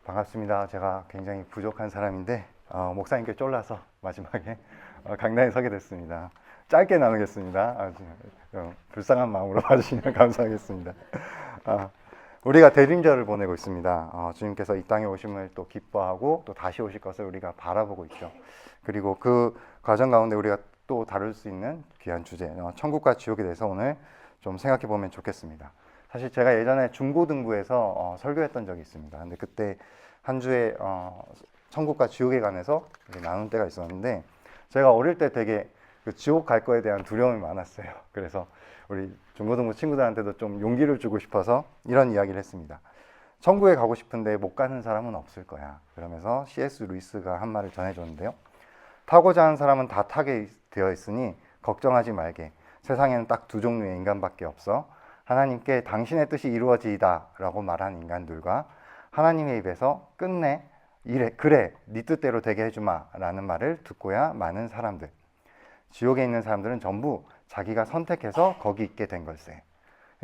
반갑습니다. 제가 굉장히 부족한 사람인데 목사님께 쫄라서 마지막에 강단에 서게 됐습니다. 짧게 나누겠습니다. 불쌍한 마음으로 봐주시면 감사하겠습니다. 우리가 대림절을 보내고 있습니다. 주님께서 이 땅에 오심을 또 기뻐하고 또 다시 오실 것을 우리가 바라보고 있죠. 그리고 그 과정 가운데 우리가 또 다룰 수 있는 귀한 주제, 천국과 지옥에 대해서 오늘 좀 생각해 보면 좋겠습니다. 사실 제가 예전에 중고등부에서 설교했던 적이 있습니다. 근데 그때 한 주에 천국과 지옥에 관해서 나눈 때가 있었는데, 제가 어릴 때 되게 그 지옥 갈 거에 대한 두려움이 많았어요. 그래서 우리 중고등부 친구들한테도 좀 용기를 주고 싶어서 이런 이야기를 했습니다. 천국에 가고 싶은데 못 가는 사람은 없을 거야. 그러면서 C.S. 루이스가 한 말을 전해줬는데요. 타고자 하는 사람은 다 타게 되어 있으니 걱정하지 말게. 세상에는 딱 두 종류의 인간밖에 없어. 하나님께 당신의 뜻이 이루어지이다 라고 말한 인간들과 하나님의 입에서 끝내 이래 그래 네 뜻대로 되게 해주마 라는 말을 듣고야 마는 사람들. 지옥에 있는 사람들은 전부 자기가 선택해서 거기 있게 된 걸세.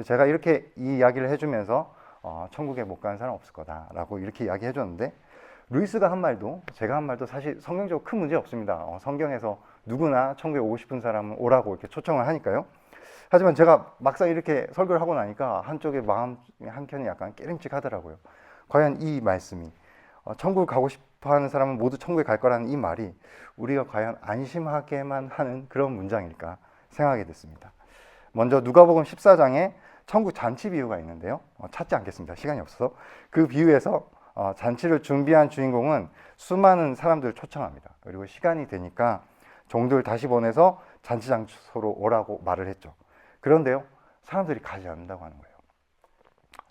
제가 이렇게 이 이야기를 해주면서 천국에 못 가는 사람 없을 거다 라고 이렇게 이야기 해줬는데, 루이스가 한 말도 제가 한 말도 사실 성경적으로 큰 문제 없습니다. 성경에서 누구나 천국에 오고 싶은 사람은 오라고 이렇게 초청을 하니까요. 하지만 제가 막상 이렇게 설교를 하고 나니까 한쪽에 마음 한켠이 약간 깨림칙하더라고요. 과연 이 말씀이 천국 가고 싶어하는 사람은 모두 천국에 갈 거라는 이 말이 우리가 과연 안심하게만 하는 그런 문장일까 생각하게 됐습니다. 먼저 누가복음 14장에 천국 잔치 비유가 있는데요. 찾지 않겠습니다. 시간이 없어서. 그 비유에서 잔치를 준비한 주인공은 수많은 사람들을 초청합니다. 그리고 시간이 되니까 종들을 다시 보내서 잔치 장소로 오라고 말을 했죠. 그런데요, 사람들이 가지 않는다고 하는 거예요.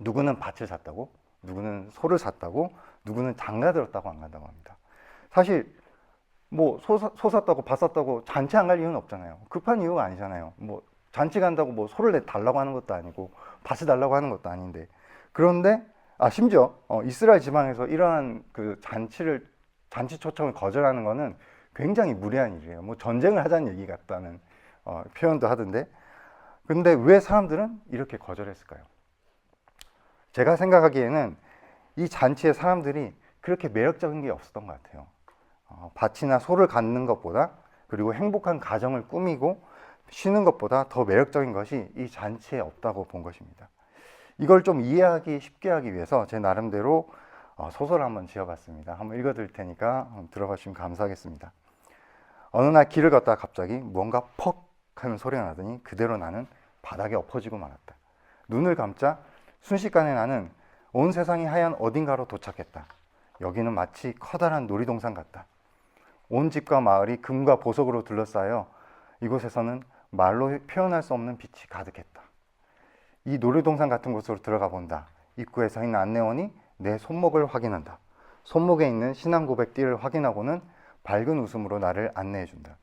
누구는 밭을 샀다고, 누구는 소를 샀다고, 누구는 장가 들었다고 안 간다고 합니다. 사실 뭐 소 샀다고 밭 샀다고 잔치 안 갈 이유는 없잖아요. 급한 이유가 아니잖아요. 뭐 잔치 간다고 뭐 소를 달라고 하는 것도 아니고 밭을 달라고 하는 것도 아닌데, 그런데 심지어 이스라엘 지방에서 이러한 그 잔치 초청을 거절하는 것은 굉장히 무례한 일이에요. 뭐 전쟁을 하자는 얘기 같다는 표현도 하던데, 근데 왜 사람들은 이렇게 거절했을까요? 제가 생각하기에는 이 잔치에 사람들이 그렇게 매력적인 게 없었던 것 같아요. 밭이나 소를 갖는 것보다, 그리고 행복한 가정을 꾸미고 쉬는 것보다 더 매력적인 것이 이 잔치에 없다고 본 것입니다. 이걸 좀 이해하기 쉽게 하기 위해서 제 나름대로 소설을 한번 지어봤습니다. 한번 읽어드릴 테니까 들어봐 주시면 감사하겠습니다. 어느 날 길을 걷다가 갑자기 무언가 퍽 하는 소리가 나더니 그대로 나는 바닥에 엎어지고 말았다. 눈을 감자 순식간에 나는 온 세상이 하얀 어딘가로 도착했다. 여기는 마치 커다란 놀이동산 같다. 온 집과 마을이 금과 보석으로 둘러싸여 이곳에서는 말로 표현할 수 없는 빛이 가득했다. 이 놀이동산 같은 곳으로 들어가 본다. 입구에 서 있는 안내원이 내 손목을 확인한다. 손목에 있는 신앙 고백 띠를 확인하고는 밝은 웃음으로 나를 안내해준다.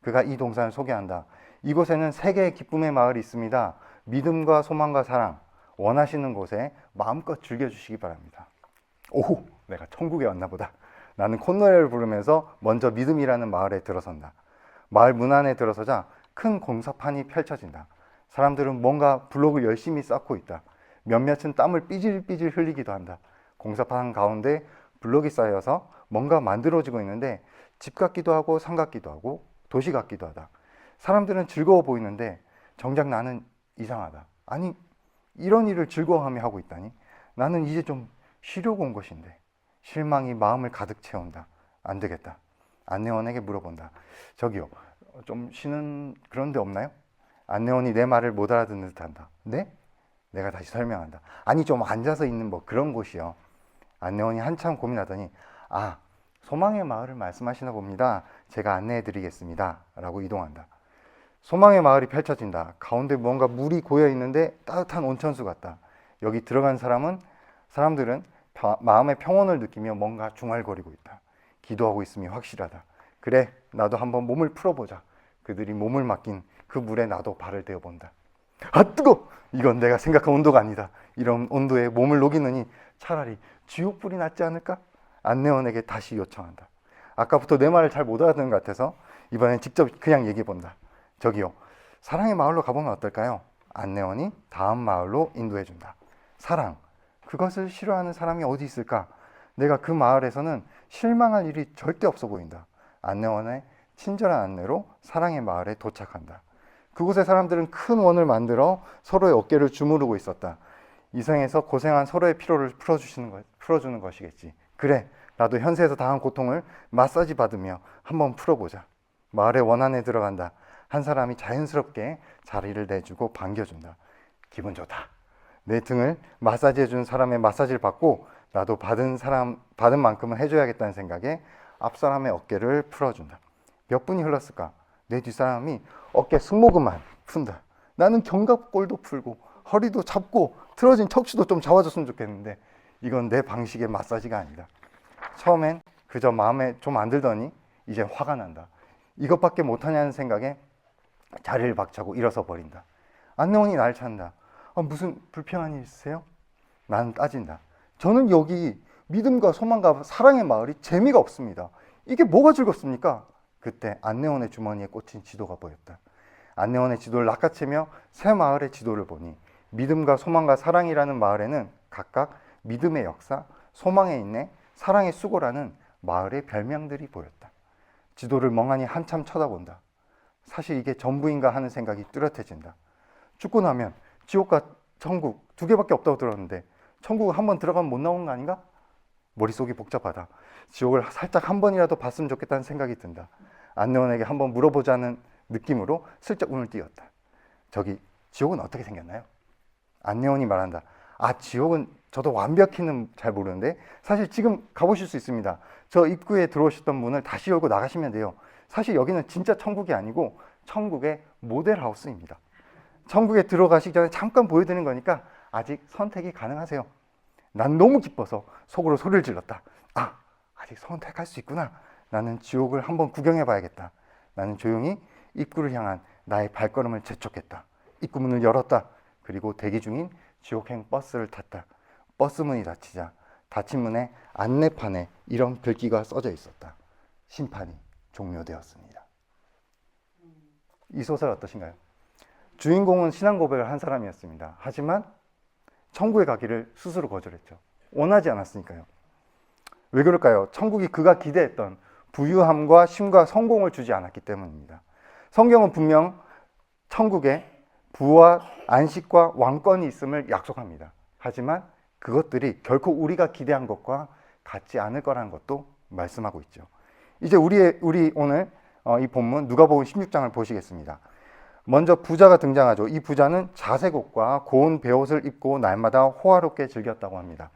그가 이 동산을 소개한다. 이곳에는 세 개의 기쁨의 마을이 있습니다. 믿음과 소망과 사랑, 원하시는 곳에 마음껏 즐겨주시기 바랍니다. 오호, 내가 천국에 왔나 보다. 나는 콧노래를 부르면서 먼저 믿음이라는 마을에 들어선다. 마을 문 안에 들어서자 큰 공사판이 펼쳐진다. 사람들은 뭔가 블록을 열심히 쌓고 있다. 몇몇은 땀을 삐질삐질 흘리기도 한다. 공사판 가운데 블록이 쌓여서 뭔가 만들어지고 있는데 집 같기도 하고 산 같기도 하고 도시 같기도 하다. 사람들은 즐거워 보이는데 정작 나는 이상하다. 아니, 이런 일을 즐거워하며 하고 있다니? 나는 이제 좀 쉬려고 온 것인데. 실망이 마음을 가득 채운다. 안 되겠다. 안내원에게 물어본다. 저기요, 좀 쉬는 그런 데 없나요? 안내원이 내 말을 못 알아듣는 듯한다. 네? 내가 다시 설명한다. 아니, 좀 앉아서 있는 뭐 그런 곳이요. 안내원이 한참 고민하더니 소망의 마을을 말씀하시나 봅니다. 제가 안내해 드리겠습니다. 라고 이동한다. 소망의 마을이 펼쳐진다. 가운데 뭔가 물이 고여 있는데 따뜻한 온천수 같다. 여기 들어간 사람들은 마음의 평온을 느끼며 뭔가 중얼거리고 있다. 기도하고 있음이 확실하다. 그래, 나도 한번 몸을 풀어보자. 그들이 몸을 맡긴 그 물에 나도 발을 대어본다. 뜨거! 이건 내가 생각한 온도가 아니다. 이런 온도에 몸을 녹이느니 차라리 지옥불이 낫지 않을까? 안내원에게 다시 요청한다. 아까부터 내 말을 잘 못 알아듣는 것 같아서 이번엔 직접 그냥 얘기해본다. 저기요, 사랑의 마을로 가보면 어떨까요? 안내원이 다음 마을로 인도해준다. 사랑, 그것을 싫어하는 사람이 어디 있을까? 내가 그 마을에서는 실망할 일이 절대 없어 보인다. 안내원의 친절한 안내로 사랑의 마을에 도착한다. 그곳의 사람들은 큰 원을 만들어 서로의 어깨를 주무르고 있었다. 이생에서 고생한 서로의 피로를 풀어주는 것이겠지. 그래, 나도 현세에서 당한 고통을 마사지 받으며 한번 풀어보자. 마을의 원 안에 들어간다. 한 사람이 자연스럽게 자리를 내주고 반겨준다. 기분 좋다. 내 등을 마사지해준 사람의 마사지를 받고 나도 받은 만큼은 해줘야겠다는 생각에 앞 사람의 어깨를 풀어준다. 몇 분이 흘렀을까? 내 뒷사람이 어깨 승모근만 푼다. 나는 견갑골도 풀고 허리도 잡고 틀어진 척추도 좀 잡아줬으면 좋겠는데 이건 내 방식의 마사지가 아니다. 처음엔 그저 마음에 좀 안 들더니 이제 화가 난다. 이것밖에 못하냐는 생각에 자리를 박차고 일어서 버린다. 안내원이 날 찬다. 무슨 불평한 일 있으세요? 나는 따진다. 저는 여기 믿음과 소망과 사랑의 마을이 재미가 없습니다. 이게 뭐가 즐겁습니까? 그때 안내원의 주머니에 꽂힌 지도가 보였다. 안내원의 지도를 낚아채며 새 마을의 지도를 보니 믿음과 소망과 사랑이라는 마을에는 각각 믿음의 역사, 소망의 인내, 사랑의 수고라는 마을의 별명들이 보였다. 지도를 멍하니 한참 쳐다본다. 사실 이게 전부인가 하는 생각이 뚜렷해진다. 죽고 나면 지옥과 천국 두 개밖에 없다고 들었는데 천국 한번 들어가면 못 나오는 거 아닌가? 머릿속이 복잡하다. 지옥을 살짝 한 번이라도 봤으면 좋겠다는 생각이 든다. 안내원에게 한번 물어보자는 느낌으로 슬쩍 눈을 띄었다. 저기 지옥은 어떻게 생겼나요? 안내원이 말한다. 지옥은 저도 완벽히는 잘 모르는데 사실 지금 가보실 수 있습니다. 저 입구에 들어오셨던 문을 다시 열고 나가시면 돼요. 사실 여기는 진짜 천국이 아니고 천국의 모델하우스입니다. 천국에 들어가시기 전에 잠깐 보여드리는 거니까 아직 선택이 가능하세요. 난 너무 기뻐서 속으로 소리를 질렀다. 아직 선택할 수 있구나. 나는 지옥을 한번 구경해 봐야겠다. 나는 조용히 입구를 향한 나의 발걸음을 재촉했다. 입구 문을 열었다. 그리고 대기 중인 지옥행 버스를 탔다. 버스 문이 닫히자 닫힌 문에 안내판에 이런 글귀가 써져 있었다. 심판이 종료되었습니다. 이 소설 어떠신가요? 주인공은 신앙 고백을 한 사람이었습니다. 하지만 천국에 가기를 스스로 거절했죠. 원하지 않았으니까요. 왜 그럴까요? 천국이 그가 기대했던 부유함과 쉼과 성공을 주지 않았기 때문입니다. 성경은 분명 천국에 부와 안식과 왕권이 있음을 약속합니다. 하지만 그것들이 결코 우리가 기대한 것과 같지 않을 거라는 것도 말씀하고 있죠. 이제 우리 오늘 이 본문 누가복음 16장을 보시겠습니다. 먼저 부자가 등장하죠. 이 부자는 자색 옷과 고운 베옷을 입고 날마다 호화롭게 즐겼다고 합니다.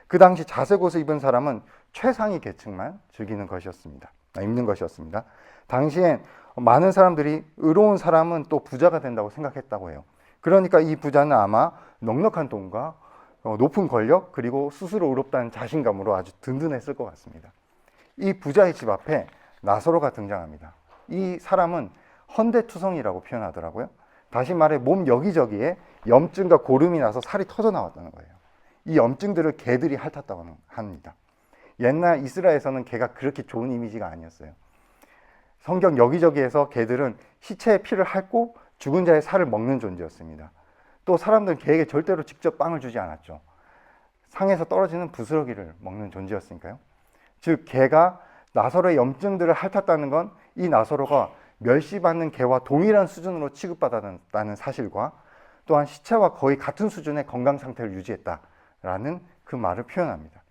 그 당시 자색 옷을 입은 사람은 최상위 계층만 입는 것이었습니다. 당시엔 많은 사람들이 의로운 사람은 또 부자가 된다고 생각했다고 해요. 그러니까 이 부자는 아마 넉넉한 돈과 높은 권력 그리고 스스로 의롭다는 자신감으로 아주 든든했을 것 같습니다. 이 부자의 집 앞에 나사로가 등장합니다. 이 사람은 헌대투성이라고 표현하더라고요. 다시 말해 몸 여기저기에 염증과 고름이 나서 살이 터져 나왔다는 거예요. 이 염증들을 개들이 핥았다고 합니다. 옛날 이스라엘에서는 개가 그렇게 좋은 이미지가 아니었어요. 성경 여기저기에서 개들은 시체의 피를 핥고 죽은 자의 살을 먹는 존재였습니다. 또 사람들은 개에게 절대로 직접 빵을 주지 않았죠. 상에서 떨어지는 부스러기를 먹는 존재였으니까요. 즉 개가 나사로의 염증들을 핥았다는 건 이 나사로가 멸시받는 개와 동일한 수준으로 취급받았다는 사실과 또한 시체와 거의 같은 수준의 건강 상태를 유지했다라는 그 말을 표현합니다.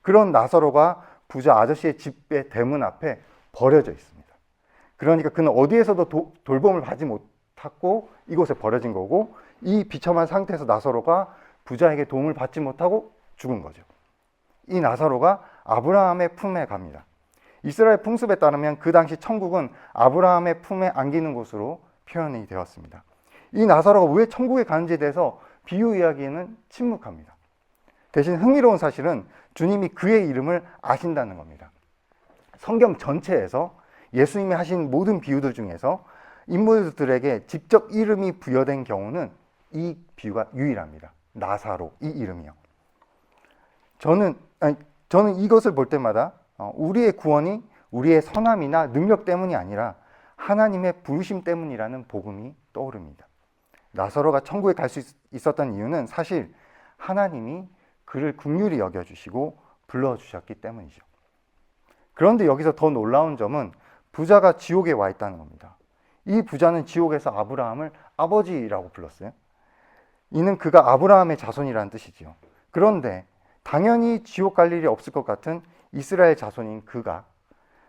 그런 나사로가 부자 아저씨의 집의 대문 앞에 버려져 있습니다. 그러니까 그는 어디에서도 돌봄을 받지 못하고 이곳에 버려진 거고 이 비참한 상태에서 나사로가 부자에게 도움을 받지 못하고 죽은 거죠. 이 나사로가 아브라함의 품에 갑니다. 이스라엘 풍습에 따르면 그 당시 천국은 아브라함의 품에 안기는 곳으로 표현이 되었습니다. 이 나사로가 왜 천국에 가는지에 대해서 비유 이야기에는 침묵합니다. 대신 흥미로운 사실은 주님이 그의 이름을 아신다는 겁니다. 성경 전체에서 예수님이 하신 모든 비유들 중에서 인물들에게 직접 이름이 부여된 경우는 이 비유가 유일합니다. 나사로, 이 이름이요. 저는 이것을 볼 때마다 우리의 구원이 우리의 선함이나 능력 때문이 아니라 하나님의 부르심 때문이라는 복음이 떠오릅니다. 나사로가 천국에 갈 수 있었던 이유는 사실 하나님이 그를 긍휼히 여겨주시고 불러주셨기 때문이죠. 그런데 여기서 더 놀라운 점은 부자가 지옥에 와 있다는 겁니다. 이 부자는 지옥에서 아브라함을 아버지라고 불렀어요. 이는 그가 아브라함의 자손이라는 뜻이지요. 그런데 당연히 지옥 갈 일이 없을 것 같은 이스라엘 자손인 그가,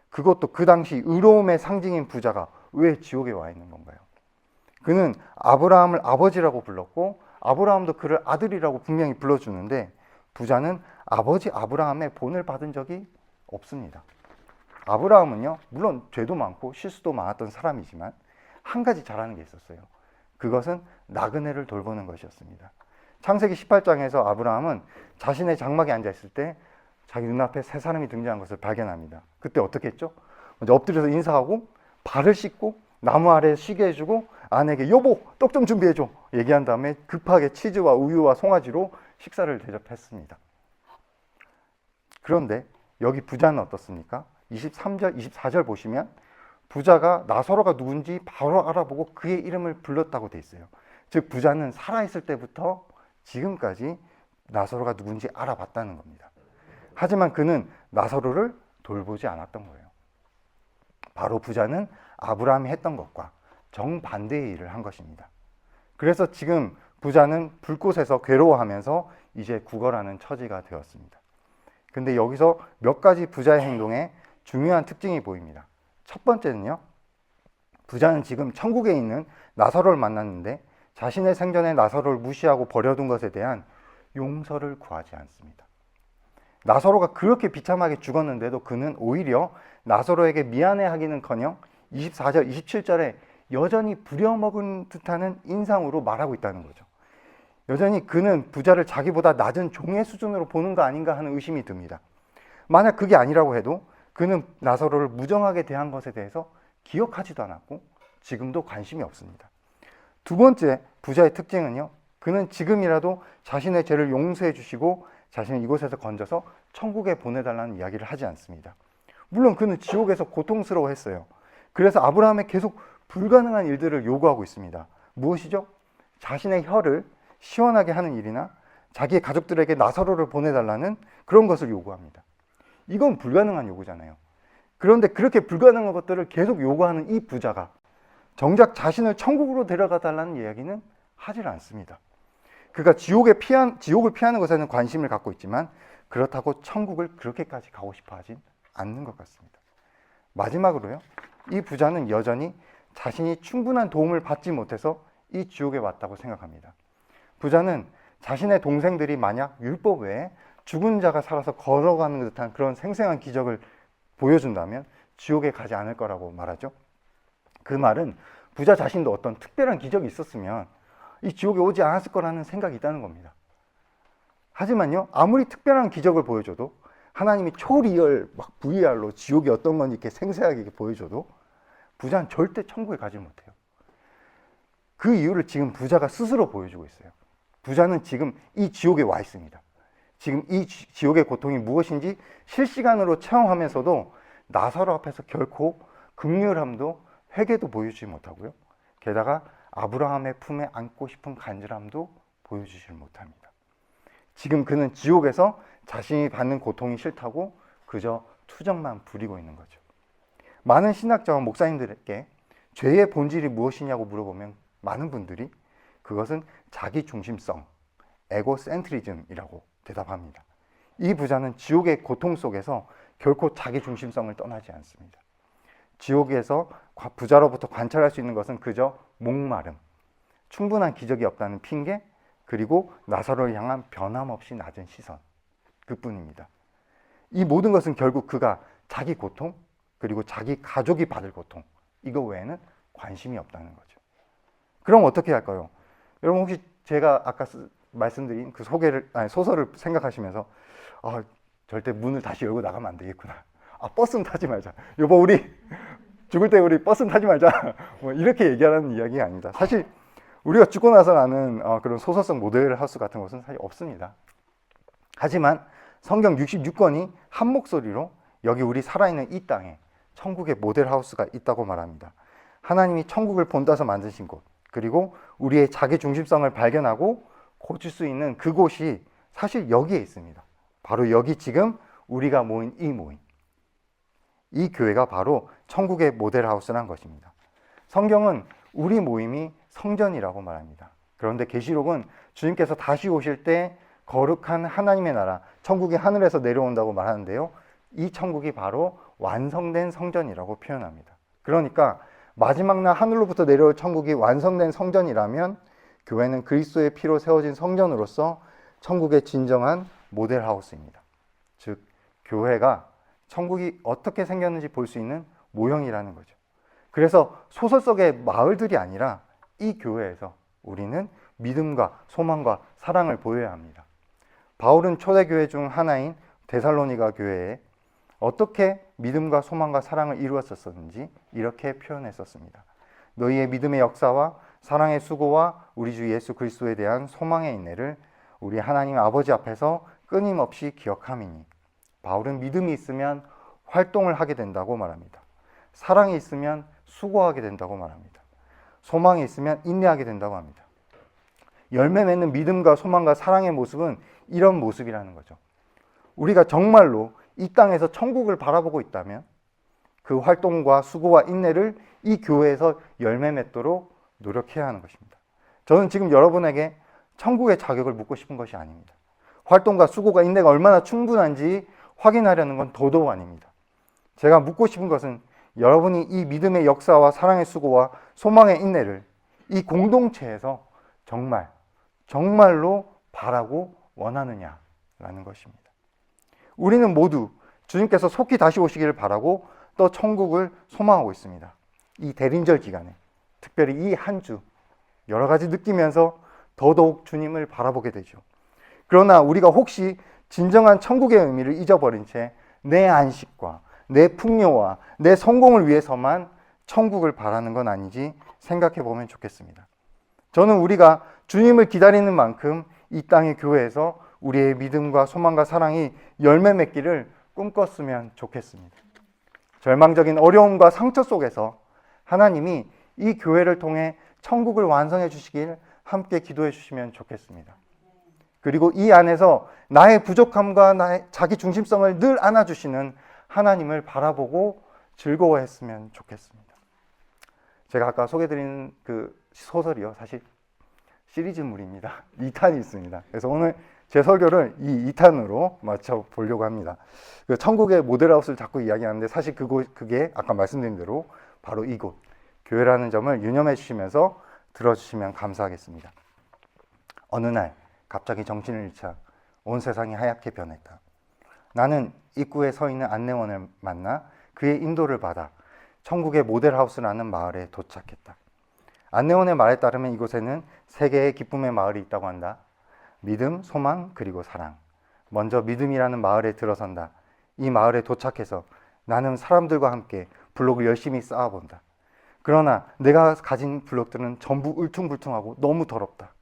그것도 그 당시 의로움의 상징인 부자가 왜 지옥에 와 있는 건가요? 그는 아브라함을 아버지라고 불렀고 아브라함도 그를 아들이라고 분명히 불러주는데 부자는 아버지 아브라함의 본을 받은 적이 없습니다. 아브라함은요, 물론 죄도 많고 실수도 많았던 사람이지만 한 가지 잘하는 게 있었어요. 그것은 나그네를 돌보는 것이었습니다. 창세기 18장에서 아브라함은 자신의 장막에 앉아있을 때 자기 눈앞에 세 사람이 등장한 것을 발견합니다. 그때 어떻게 했죠? 먼저 엎드려서 인사하고 발을 씻고 나무 아래에 쉬게 해주고 아내에게 여보 떡 좀 준비해줘 얘기한 다음에 급하게 치즈와 우유와 송아지로 식사를 대접했습니다. 그런데 여기 부자는 어떻습니까? 23절, 24절 보시면 부자가 나사로가 누군지 바로 알아보고 그의 이름을 불렀다고 돼 있어요. 즉 부자는 살아있을 때부터 지금까지 나사로가 누군지 알아봤다는 겁니다. 하지만 그는 나사로를 돌보지 않았던 거예요. 바로 부자는 아브라함이 했던 것과 정반대의 일을 한 것입니다. 그래서 지금 부자는 불꽃에서 괴로워하면서 이제 구걸하는 처지가 되었습니다. 근데 여기서 몇 가지 부자의 행동에 중요한 특징이 보입니다. 첫 번째는요, 부자는 지금 천국에 있는 나사로를 만났는데 자신의 생전에 나사로를 무시하고 버려둔 것에 대한 용서를 구하지 않습니다. 나사로가 그렇게 비참하게 죽었는데도 그는 오히려 나사로에게 미안해하기는커녕 24절, 27절에 여전히 부려먹은 듯하는 인상으로 말하고 있다는 거죠. 여전히 그는 부자를 자기보다 낮은 종의 수준으로 보는 거 아닌가 하는 의심이 듭니다. 만약 그게 아니라고 해도 그는 나사로를 무정하게 대한 것에 대해서 기억하지도 않았고 지금도 관심이 없습니다. 두 번째 부자의 특징은요, 그는 지금이라도 자신의 죄를 용서해 주시고 자신을 이곳에서 건져서 천국에 보내달라는 이야기를 하지 않습니다. 물론 그는 지옥에서 고통스러워했어요. 그래서 아브라함에 계속 불가능한 일들을 요구하고 있습니다. 무엇이죠? 자신의 혀를 시원하게 하는 일이나 자기의 가족들에게 나사로를 보내달라는 그런 것을 요구합니다. 이건 불가능한 요구잖아요. 그런데 그렇게 불가능한 것들을 계속 요구하는 이 부자가 정작 자신을 천국으로 데려가 달라는 이야기는 하질 않습니다. 그가 지옥을 피하는 것에는 관심을 갖고 있지만 그렇다고 천국을 그렇게까지 가고 싶어 하진 않는 것 같습니다. 마지막으로요, 이 부자는 여전히 자신이 충분한 도움을 받지 못해서 이 지옥에 왔다고 생각합니다. 부자는 자신의 동생들이 만약 율법 외에 죽은 자가 살아서 걸어가는 듯한 그런 생생한 기적을 보여준다면 지옥에 가지 않을 거라고 말하죠. 그 말은 부자 자신도 어떤 특별한 기적이 있었으면 이 지옥에 오지 않았을 거라는 생각이 있다는 겁니다. 하지만요, 아무리 특별한 기적을 보여줘도 하나님이 초리얼 막 VR로 지옥이 어떤 건지 이렇게 생생하게 보여줘도 부자는 절대 천국에 가지 못해요. 그 이유를 지금 부자가 스스로 보여주고 있어요. 부자는 지금 이 지옥에 와 있습니다. 지금 이 지옥의 고통이 무엇인지 실시간으로 체험하면서도 나사로 앞에서 결코 긍휼함도 회개도 보여주지 못하고요. 게다가 아브라함의 품에 안고 싶은 간절함도 보여주질 못합니다. 지금 그는 지옥에서 자신이 받는 고통이 싫다고 그저 투정만 부리고 있는 거죠. 많은 신학자와 목사님들에게 죄의 본질이 무엇이냐고 물어보면 많은 분들이 그것은 자기중심성, 에고센트리즘이라고 대답합니다. 이 부자는 지옥의 고통 속에서 결코 자기중심성을 떠나지 않습니다. 지옥에서 부자로부터 관찰할 수 있는 것은 그저 목마름, 충분한 기적이 없다는 핑계, 그리고 나사로를 향한 변함없이 낮은 시선, 그뿐입니다. 이 모든 것은 결국 그가 자기 고통, 그리고 자기 가족이 받을 고통, 이거 외에는 관심이 없다는 거죠. 그럼 어떻게 할까요? 여러분 혹시 제가 아까 말씀드린 그 소설을 생각하시면서 절대 문을 다시 열고 나가면 안 되겠구나. 버스는 타지 말자. 여보 우리 죽을 때 우리 버스는 타지 말자. 뭐 이렇게 얘기하는 이야기가 아닙니다. 사실 우리가 죽고 나서 나는 그런 소설성 모델 하우스 같은 것은 사실 없습니다. 하지만 성경 66권이 한 목소리로 여기 우리 살아있는 이 땅에 천국의 모델 하우스가 있다고 말합니다. 하나님이 천국을 본따서 만드신 곳, 그리고 우리의 자기중심성을 발견하고 고칠 수 있는 그곳이 사실 여기에 있습니다. 바로 여기 지금 우리가 모인 이 모임, 이 교회가 바로 천국의 모델하우스란 것입니다. 성경은 우리 모임이 성전이라고 말합니다. 그런데 계시록은 주님께서 다시 오실 때 거룩한 하나님의 나라, 천국이 하늘에서 내려온다고 말하는데요. 이 천국이 바로 완성된 성전이라고 표현합니다. 그러니까 마지막 날 하늘로부터 내려올 천국이 완성된 성전이라면 교회는 그리스도의 피로 세워진 성전으로서 천국의 진정한 모델하우스입니다. 즉, 교회가 천국이 어떻게 생겼는지 볼 수 있는 모형이라는 거죠. 그래서 소설 속의 마을들이 아니라 이 교회에서 우리는 믿음과 소망과 사랑을 보여야 합니다. 바울은 초대교회 중 하나인 데살로니가 교회에 어떻게 믿음과 소망과 사랑을 이루었었는지 이렇게 표현했었습니다. 너희의 믿음의 역사와 사랑의 수고와 우리 주 예수 그리스도에 대한 소망의 인내를 우리 하나님 아버지 앞에서 끊임없이 기억함이니. 바울은 믿음이 있으면 활동을 하게 된다고 말합니다. 사랑이 있으면 수고하게 된다고 말합니다. 소망이 있으면 인내하게 된다고 합니다. 열매 맺는 믿음과 소망과 사랑의 모습은 이런 모습이라는 거죠. 우리가 정말로 이 땅에서 천국을 바라보고 있다면 그 활동과 수고와 인내를 이 교회에서 열매 맺도록 노력해야 하는 것입니다. 저는 지금 여러분에게 천국의 자격을 묻고 싶은 것이 아닙니다. 활동과 수고가 인내가 얼마나 충분한지 확인하려는 건 더더욱 아닙니다. 제가 묻고 싶은 것은 여러분이 이 믿음의 역사와 사랑의 수고와 소망의 인내를 이 공동체에서 정말로 바라고 원하느냐라는 것입니다. 우리는 모두 주님께서 속히 다시 오시기를 바라고 또 천국을 소망하고 있습니다. 이 대림절 기간에 특별히 이 한 주 여러 가지 느끼면서 더더욱 주님을 바라보게 되죠. 그러나 우리가 혹시 진정한 천국의 의미를 잊어버린 채 내 안식과 내 풍요와 내 성공을 위해서만 천국을 바라는 건 아닌지 생각해 보면 좋겠습니다. 저는 우리가 주님을 기다리는 만큼 이 땅의 교회에서 우리의 믿음과 소망과 사랑이 열매 맺기를 꿈꿨으면 좋겠습니다. 절망적인 어려움과 상처 속에서 하나님이 이 교회를 통해 천국을 완성해 주시길 함께 기도해 주시면 좋겠습니다. 그리고 이 안에서 나의 부족함과 나의 자기 중심성을 늘 안아주시는 하나님을 바라보고 즐거워했으면 좋겠습니다. 제가 아까 소개드린 그 소설이요, 사실 시리즈물입니다. 2탄이 있습니다. 그래서 오늘 제 설교를 이 2탄으로 맞춰 보려고 합니다. 그 천국의 모델하우스를 자꾸 이야기하는데 사실 그게 아까 말씀드린 대로 바로 이곳 교회라는 점을 유념해 주시면서 들어주시면 감사하겠습니다. 어느 날 갑자기 정신을 잃자 온 세상이 하얗게 변했다. 나는 입구에 서 있는 안내원을 만나 그의 인도를 받아 천국의 모델하우스라는 마을에 도착했다. 안내원의 말에 따르면 이곳에는 세 개의 기쁨의 마을이 있다고 한다. 믿음, 소망, 그리고 사랑. 먼저 믿음이라는 마을에 들어선다. 이 마을에 도착해서 나는 사람들과 함께 블록을 열심히 쌓아본다. 그러나 내가 가진 블록들은 전부 울퉁불퉁하고 너무 더럽다.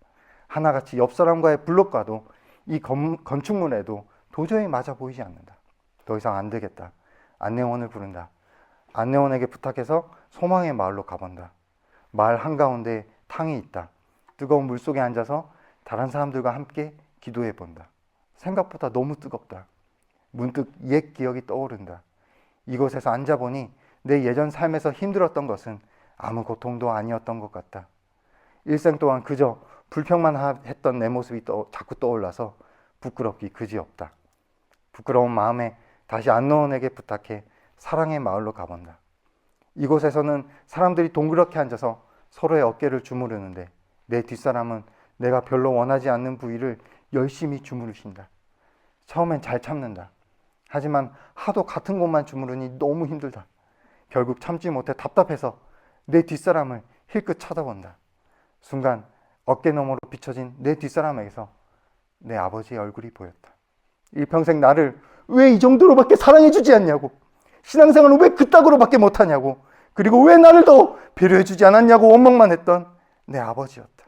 하나같이 옆 사람과의 블록과도 이 건축물에도 도저히 맞아 보이지 않는다. 더 이상 안 되겠다. 안내원을 부른다. 안내원에게 부탁해서 소망의 마을로 가본다. 마을 한가운데 탕이 있다. 뜨거운 물속에 앉아서 다른 사람들과 함께 기도해 본다. 생각보다 너무 뜨겁다. 문득 옛 기억이 떠오른다. 이곳에서 앉아보니 내 예전 삶에서 힘들었던 것은 아무 고통도 아니었던 것 같다. 일생 동안 그저 불평만 했던 내 모습이 자꾸 떠올라서 부끄럽기 그지없다. 부끄러운 마음에 다시 안내원에게 부탁해 사랑의 마을로 가본다. 이곳에서는 사람들이 동그랗게 앉아서 서로의 어깨를 주무르는데 내 뒷사람은 내가 별로 원하지 않는 부위를 열심히 주무르신다. 처음엔 잘 참는다. 하지만 하도 같은 곳만 주무르니 너무 힘들다. 결국 참지 못해 답답해서 내 뒷사람을 힐끗 쳐다본다. 순간 어깨 너머로 비춰진 내 뒷사람에게서 내 아버지의 얼굴이 보였다. 일평생 나를 왜 이 정도로밖에 사랑해주지 않냐고, 신앙생활을 왜 그따구로밖에 못하냐고, 그리고 왜 나를 더 배려해주지 않았냐고 원망만 했던 내 아버지였다.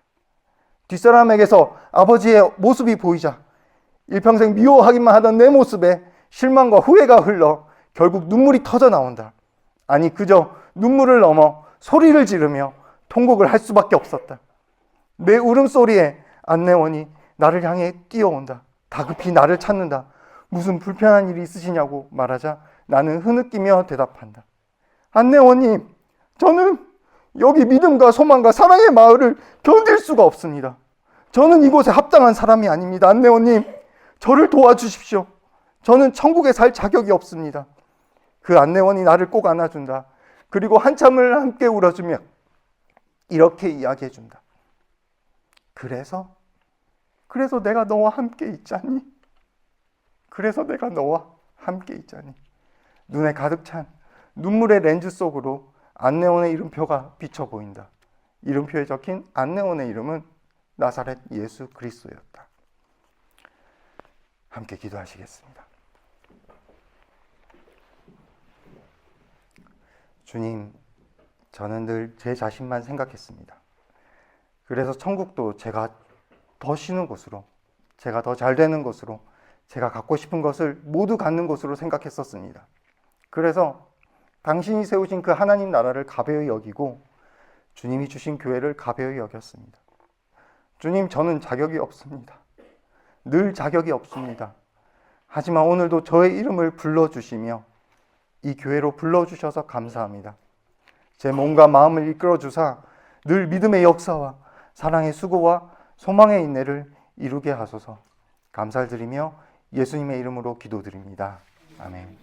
뒷사람에게서 아버지의 모습이 보이자 일평생 미워하기만 하던 내 모습에 실망과 후회가 흘러 결국 눈물이 터져 나온다. 아니 그저 눈물을 넘어 소리를 지르며 통곡을 할 수밖에 없었다. 내 울음소리에 안내원이 나를 향해 뛰어온다. 다급히 나를 찾는다. 무슨 불편한 일이 있으시냐고 말하자 나는 흐느끼며 대답한다. 안내원님, 저는 여기 믿음과 소망과 사랑의 마을을 견딜 수가 없습니다. 저는 이곳에 합당한 사람이 아닙니다. 안내원님, 저를 도와주십시오. 저는 천국에 살 자격이 없습니다. 그 안내원이 나를 꼭 안아준다. 그리고 한참을 함께 울어주며 이렇게 이야기해준다. 그래서 내가 너와 함께 있자니. 그래서 내가 너와 함께 있자니. 눈에 가득 찬 눈물의 렌즈 속으로 안내원의 이름표가 비쳐 보인다. 이름표에 적힌 안내원의 이름은 나사렛 예수 그리스도였다. 함께 기도하시겠습니다. 주님, 저는 늘 제 자신만 생각했습니다. 그래서 천국도 제가 더 쉬는 곳으로, 제가 더 잘 되는 곳으로, 제가 갖고 싶은 것을 모두 갖는 곳으로 생각했었습니다. 그래서 당신이 세우신 그 하나님 나라를 가벼이 여기고 주님이 주신 교회를 가벼이 여겼습니다. 주님, 저는 자격이 없습니다. 늘 자격이 없습니다. 하지만 오늘도 저의 이름을 불러주시며 이 교회로 불러주셔서 감사합니다. 제 몸과 마음을 이끌어주사 늘 믿음의 역사와 사랑의 수고와 소망의 인내를 이루게 하소서. 감사를 드리며 예수님의 이름으로 기도드립니다. 아멘.